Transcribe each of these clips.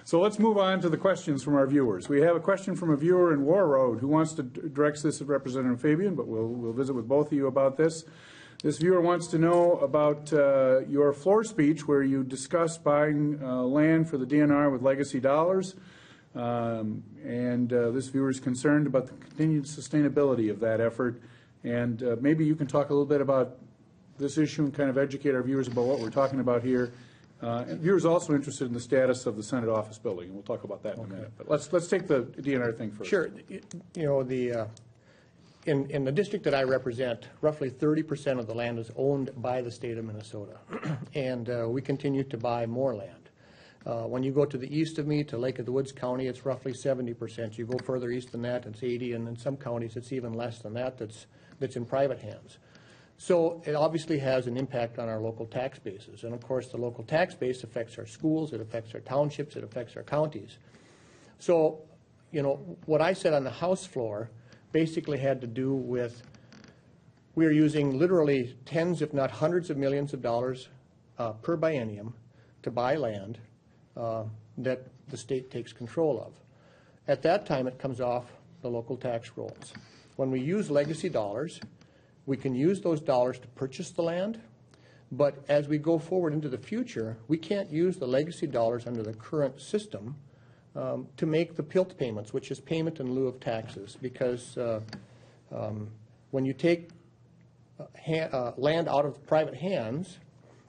So let's move on to the questions from our viewers. We have a question from a viewer in War Road who wants to direct this at Representative Fabian, but we'll visit with both of you about this. This viewer wants to know about your floor speech where you discussed buying land for the DNR with legacy dollars. This viewer is concerned about the continued sustainability of that effort. And maybe you can talk a little bit about this issue and kind of educate our viewers about what we're talking about here. And viewers are also interested in the status of the Senate office building, and we'll talk about that in a minute. But let's take the DNR thing first. Sure. You know, in the district that I represent, roughly 30% of the land is owned by the state of Minnesota, and we continue to buy more land. When you go to the east of me, to Lake of the Woods County, it's roughly 70%. You go further east than that, it's 80%, and in some counties it's even less than that that's in private hands. So it obviously has an impact on our local tax bases. And of course, the local tax base affects our schools, it affects our townships, it affects our counties. So, you know, what I said on the House floor basically had to do with we are using literally tens, if not hundreds of millions of dollars per biennium to buy land that the state takes control of. At that time, it comes off the local tax rolls. When we use legacy dollars, we can use those dollars to purchase the land, but as we go forward into the future, we can't use the legacy dollars under the current system to make the PILT payments, which is payment in lieu of taxes, because when you take land out of private hands,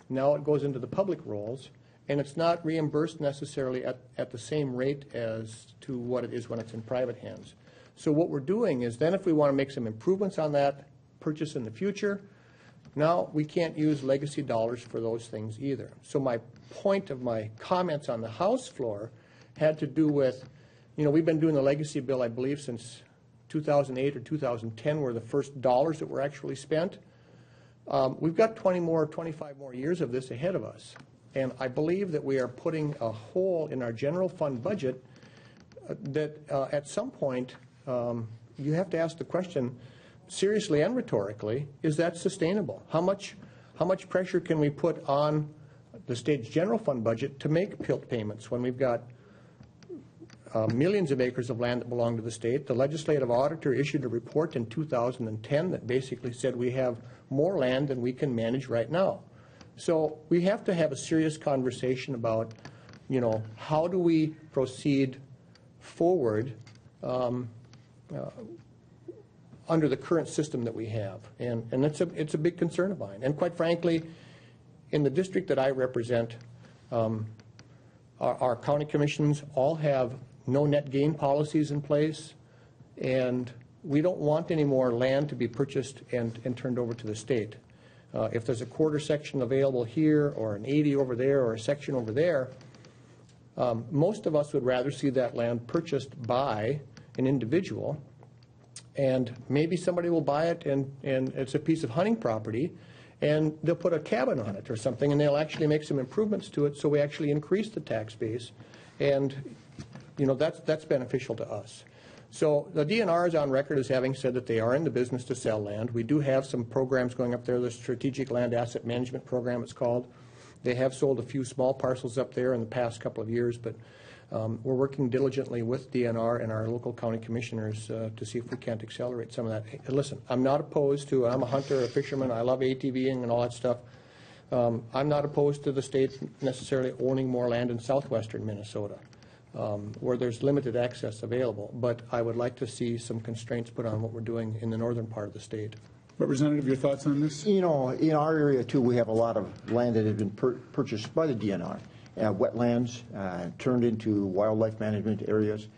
now it goes into the public rolls, and it's not reimbursed necessarily at the same rate as to what it is when it's in private hands. So what we're doing is then if we want to make some improvements on that purchase in the future, now we can't use legacy dollars for those things either. So my point of my comments on the House floor had to do with, you know, we've been doing the legacy bill, I believe, since 2008 or 2010 were the first dollars that were actually spent. We've got 25 more years of this ahead of us. And I believe that we are putting a hole in our general fund budget that at some point you have to ask the question, seriously and rhetorically, is that sustainable? How much pressure can we put on the state's general fund budget to make PILT payments when we've got millions of acres of land that belong to the state? The legislative auditor issued a report in 2010 that basically said we have more land than we can manage right now. So we have to have a serious conversation about, you know, how do we proceed forward under the current system that we have, and it's a big concern of mine. And quite frankly, in the district that I represent, our county commissions all have no net gain policies in place, and we don't want any more land to be purchased and turned over to the state. If there's a quarter section available here, or an 80 over there, or a section over there, most of us would rather see that land purchased by an individual, and maybe somebody will buy it and it's a piece of hunting property, and they'll put a cabin on it or something, and they'll actually make some improvements to it so we actually increase the tax base, and you know, that's beneficial to us. So the DNR is on record as having said that they are in the business to sell land. We do have some programs going up there, the Strategic Land Asset Management Program it's called. They have sold a few small parcels up there in the past couple of years, but we're working diligently with DNR and our local county commissioners to see if we can't accelerate some of that. Hey, listen, I'm not opposed to, I'm a hunter, a fisherman, I love ATVing and all that stuff. I'm not opposed to the state necessarily owning more land in southwestern Minnesota, where there's limited access available, but I would like to see some constraints put on what we're doing in the northern part of the state. Representative, your thoughts on this? You know, in our area too, we have a lot of land that has been purchased by the DNR. Wetlands turned into wildlife management areas,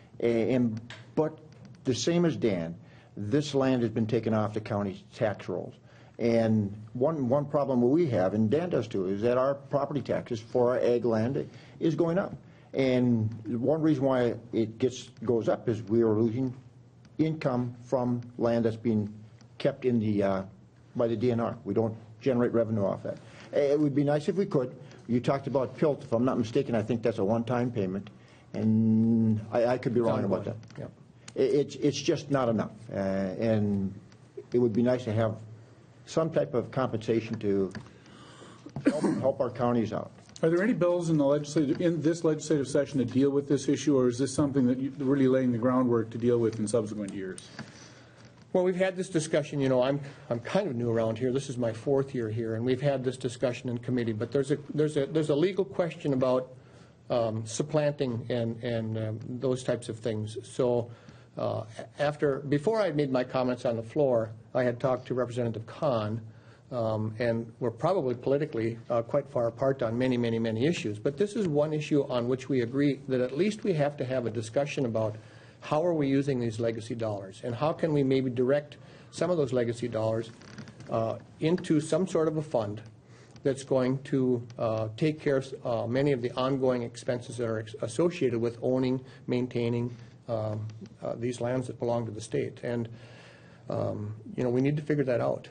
but the same as Dan, this land has been taken off the county's tax rolls. And one problem we have, and Dan does too, is that our property taxes for our ag land is going up. And one reason why it goes up is we are losing income from land that's being kept in the by the DNR. We don't generate revenue off that. It would be nice if we could. You talked about PILT. If I'm not mistaken, I think that's a one-time payment, and I could be wrong about that. Yeah. It's just not enough, and it would be nice to have some type of compensation to help our counties out. Are there any bills in this legislative session to deal with this issue, or is this something that you're really laying the groundwork to deal with in subsequent years? Well, we've had this discussion, I'm kind of new around here. This is my 4th year here, and we've had this discussion in committee. But there's a legal question about supplanting and those types of things. So before I made my comments on the floor, I had talked to Representative Kahn, and we're probably politically quite far apart on many, many, many issues. But this is one issue on which we agree that at least we have to have a discussion about how are we using these legacy dollars, and how can we maybe direct some of those legacy dollars into some sort of a fund that's going to take care of many of the ongoing expenses that are associated with owning, maintaining these lands that belong to the state. And we need to figure that out.